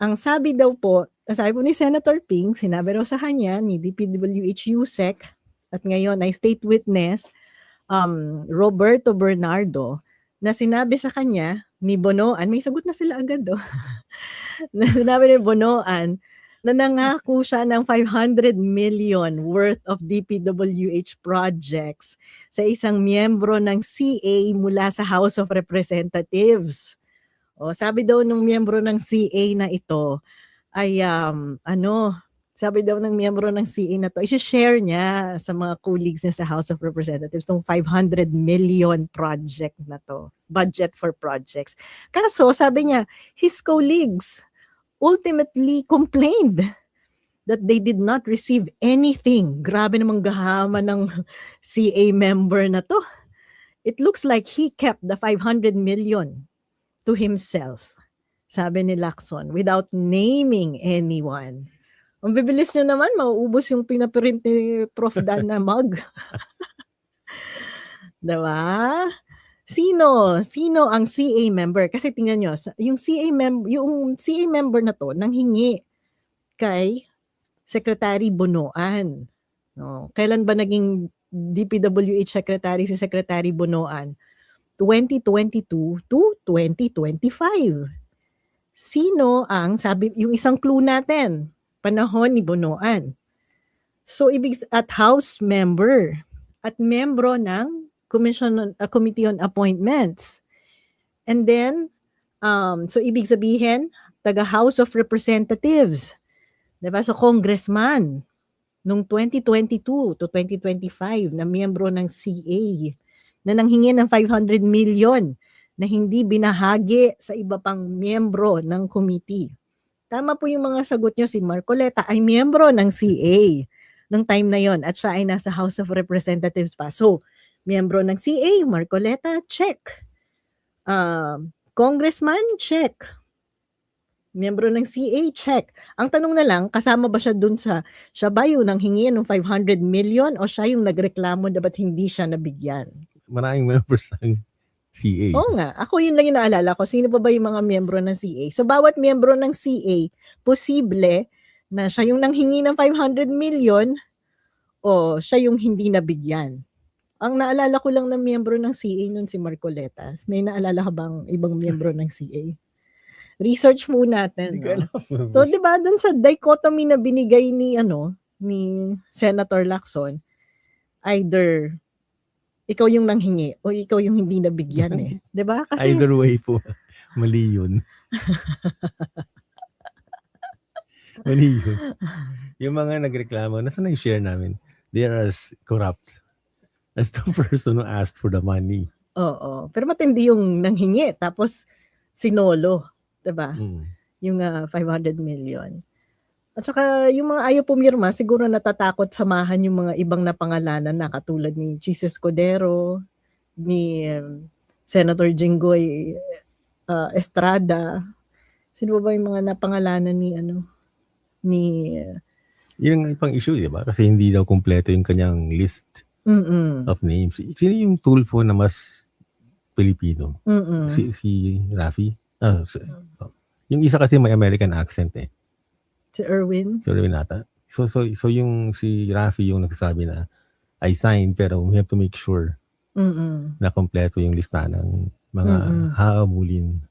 Ang sabi daw po, sabi po ni Senator Ping, sinabi raw sa kanya ni DPWH USEC at ngayon ay state witness Roberto Bernardo na sinabi sa kanya ni Bonoan, may sagot na sila agad na sinabi ni Bonoan na nangako siya ng 500 million worth of DPWH projects sa isang miyembro ng CA mula sa House of Representatives. O, sabi daw ng miyembro ng CA na ito ay sabi daw ng miyembro ng CA na to, i-share niya sa mga colleagues niya sa House of Representatives tong 500 million project na to, budget for projects. Kaso sabi niya, his colleagues ultimately complained that they did not receive anything. Grabe namang gahaman ng CA member na to. It looks like he kept the 500 million to himself, sabi ni Lacson, without naming anyone. Ang bibilis nyo naman, mauubos yung pinaprint ni Prof. Dan na mug. Diba? Sino ang CA member? Kasi tingnan nyo, yung CA member na to, nanghingi kay Secretary Bonoan. No? Kailan ba naging DPWH Secretary si Secretary Bonoan? 2022 to 2025. Sino ang, sabi, yung isang clue natin, panahon ni Bonoan. So, at House member at membro ng Committee on Appointments. And then, so ibig sabihin, taga House of Representatives. Diba? So, congressman nung 2022 to 2025 na miyembro ng CA na nanghingi ng 500 million na hindi binahagi sa iba pang miyembro ng committee. Tama po yung mga sagot nyo, si Marcoleta ay miyembro ng CA nung time na yon at siya ay nasa House of Representatives pa. So, miyembro ng CA, Marcoleta, check. Congressman, check. Miyembro ng CA, check. Ang tanong na lang, kasama ba siya dun siya ba yung nanghingi ng 500 million o siya yung nagreklamo na ba't hindi siya nabigyan? Maraming members ng CA. Oo nga. Ako yun lang yung naalala ko. Sino pa ba yung mga miyembro ng CA? So, bawat miyembro ng CA, posible na siya yung nanghingi ng 500 million o siya yung hindi nabigyan. Ang naalala ko lang ng miyembro ng CA nun si Marcoleta. May naalala ka bang ibang miyembro ng CA? Research mo natin. No? So, di ba, dun sa dichotomy na binigay ni Senator Lacson, either ikaw yung nanghingi o ikaw yung hindi nabigyan eh. 'Di ba? Kasi either way po, mali yun. Mali yun. Yung mga nagreklamo, nasa na i-share namin? They are as corrupt as the person who asked for the money. Oo. Pero matindi yung nanghingi tapos sinolo. 'Di ba? Yung 500 million. At saka yung mga ayaw pumirma, siguro natatakot samahan yung mga ibang napangalanan na katulad ni Jesus Codero, ni Senator Jinggoy Estrada. Sino ba yung mga napangalanan ni yun ang pang issue, di ba? Kasi hindi daw kumpleto yung kanyang list of names. Sino yung Tulfo na mas Pilipino? Si Rafi? Yung isa kasi may American accent eh. Si Erwin? Si Erwin ata. So yung si Rafi yung nagsasabi na I signed pero we have to make sure na kompleto yung lista ng mga hahabulin.